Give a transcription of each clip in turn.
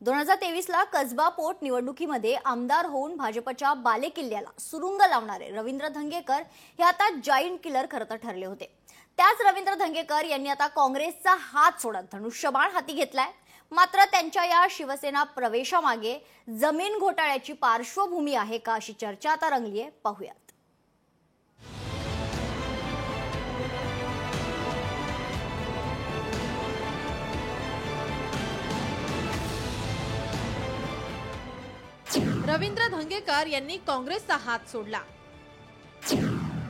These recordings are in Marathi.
2023ला कसबा पोट निवडणुकीमध्ये आमदार होऊन भाजपच्या बालेकिल्ल्याला सुरुंग लावणारे रवींद्र धंगेकर हे आता जाईंट किलर खरं तर ठरले होते। त्याच रवींद्र धंगेकर यांनी आता काँग्रेसचा हात सोडत धनुष्यबाण हाती घेतलाय। मात्र त्यांच्या या शिवसेना प्रवेशामागे जमीन घोटाळ्याची पार्श्वभूमी आहे का अशी चर्चा आता रंगलीये। पाहूयात। रवींद्र धंगेकर यांनी काँग्रेसचा हात सोडला।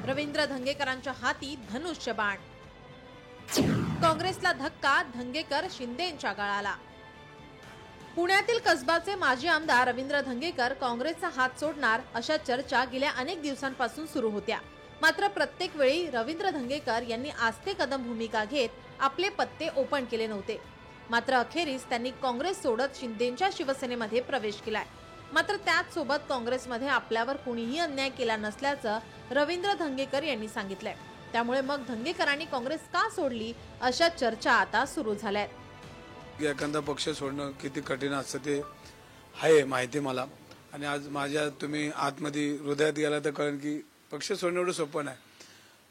रवींद्र धंगेकरांच्या हाती धनुष्यबाण। काँग्रेसला धक्का, धंगेकर शिंदेंच्या गळाला। पुण्यातील कसबाचे माजी आमदार रवींद्र धंगेकर काँग्रेसचा हात सोडणार अशा चर्चा गेल्या अनेक दिवसांपासून सुरू होत्या। मात्र प्रत्येक वेळी रवींद्र धंगेकर यांनी आस्ते कदम भूमिका घेत आपले पत्ते ओपन केले नव्हते। मात्र अखेरीस त्यांनी काँग्रेस सोडत शिंदेंच्या शिवसेनेमध्ये प्रवेश केलाय। मात्र त्याच सोबत काँग्रेसमध्ये आपल्यावर कोणीही अन्याय केला नसल्याचं रवींद्र धंगेकर यांनी सांगितलंय। त्यामुळे मग धंगेकरांनी काँग्रेस का सोडली अशा चर्चा आता सुरू झाल्यात। एखादा पक्ष सोडणं किती कठीण असतं ते आहे माहिती मला, आणि आज माझ्या तुम्ही आतमध्ये हृदयात गेला तर कळेल की पक्ष सोडणं एवढं सोपं नाही।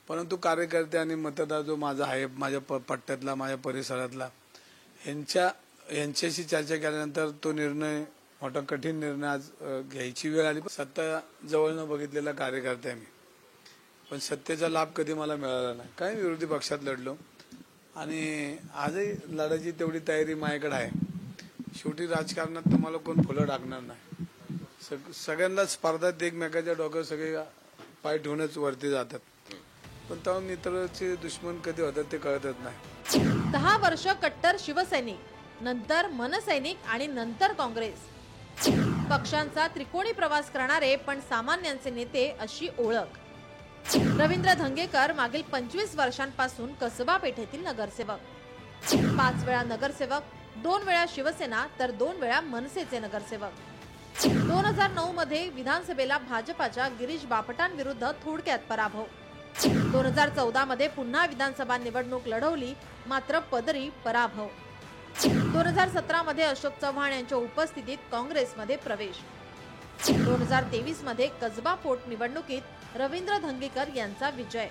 परंतु कार्यकर्ते आणि मतदार जो माझा आहे, माझ्या पट्ट्यातला, माझ्या परिसरातला, यांच्याशी चर्चा केल्यानंतर तो निर्णय, मोठा कठीण निर्णय आज घ्यायची वेळ आली। सत्ता जवळनं बघितलेला कार्यकर्ता आहे मी, पण सत्तेचा लाभ कधी मला मिळाला नाही। काही विरोधी पक्षात लढलो आणि आजही लढायची तेवढी तयारी माझ्याकडे आहे। शेवटी राजकारणात तुम्हाला कोण फुलं टाकणार नाही। सगळ्यांना स्पर्धात एकमेकाच्या डोक्यावर सगळे पाय ठेवूनच वरती जातात, पण तेव्हा मित्राचे दुश्मन कधी होतात ते कळतच नाही। 10 वर्ष कट्टर शिवसैनिक, नंतर मनसैनिक आणि नंतर काँग्रेस, पक्षांचा त्रिकोणी प्रवास करणारे पण सामान्यांचे नेते अशी ओळख। रवींद्र धंगेकर मागील 25 वर्षांपासून कसबा पेठेतील नगरसेवक, 5 वेळा नगरसेवक, 2 वेळा शिवसेना तर 2 वेळा मनसेचे नगरसेवक। 2009 मध्ये विधानसभेला भाजपाच्या गिरीश बापटांविरुद्ध थोडक्यात पराभव। 2014 मध्ये पुन्हा विधानसभा निवडणूक लढवली, मात्र पदरी पराभव। 2017 मध्ये अशोक चव्हाण यांच्या उपस्थितीत काँग्रेसमध्ये प्रवेश। 2023 मध्ये कसबा पोट निवडणुकीत रवींद्र धंगेकर यांचा विजय।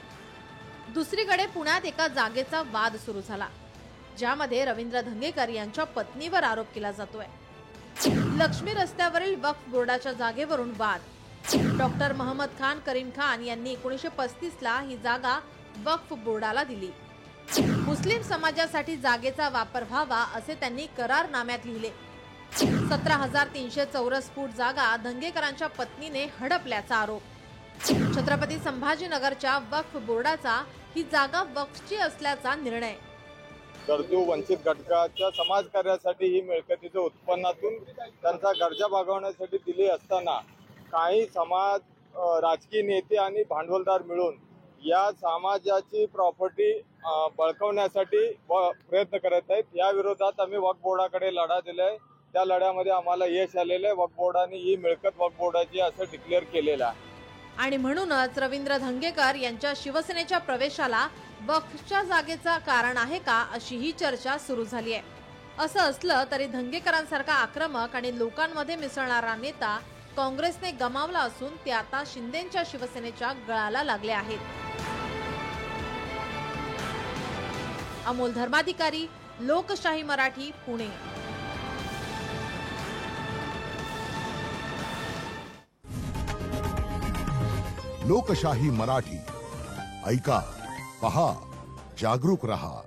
दुसरीकडे पुण्यात एका जागेचा वाद सुरू झाला, ज्यामध्ये रवींद्र धंगेकर यांच्या पत्नीवर आरोप केला जातोय। लक्ष्मी रस्त्यावरील वक्फ बोर्डाच्या जागेवरून वाद। डॉक्टर मोहम्मद खान करीम खान यांनी 1935 ला ही जागा वक्फ बोर्डाला दिली। मुस्लिम समाजासाठी जागेचा वापर व्हावा असे त्यांनी करारनाम्यात लिहिले। 17,300 चौरस फूट जागा धंगेकरांच्या पत्नीने हडपल्याचा आरोप। छत्रपती संभाजीनगरच्या वक्फ बोर्डाचा ही जागा वक्फची असल्याचा निर्णय। गरजू वंचित घटकाच्या समाज कार्यासाठी ही मिळकतीच्या उत्पन्नातून त्यांचा गरजा भागवण्यासाठी दिली असताना काही समाज, राजकीय नेते आणि भांडवलदार मिळून या समाजाची प्रॉपर्टी बळकावण्यासाठी प्रयत्न करत आहेत। या विरोधात आम्ही वक्फ बोर्डाकडे लढा दिलाय। त्या लढ्यामध्ये आम्हाला यश आलेलं आहे। वक्फ बोर्डाने ही मिळकत वक्फ बोर्डाची असं डिक्लेअर केलेलं आहे। आणि म्हणूनच रवींद्र धंगेकर यांच्या शिवसेनेच्या प्रवेशाला वक्फच्या जागेचा कारण आहे का अशी ही चर्चा सुरू झाली आहे। असं असलं तरी धंगेकरांसारखा आक्रमक आणि लोकांमध्ये मिसळणारा नेता काँग्रेसने गमावला असून ते आता शिंदेंच्या शिवसेनेच्या गळाला लागले आहेत। अमोल धर्माधिकारी, लोकशाही मराठी, पुणे। लोकशाही मराठी, ऐका, पहा, जागरूक रहा।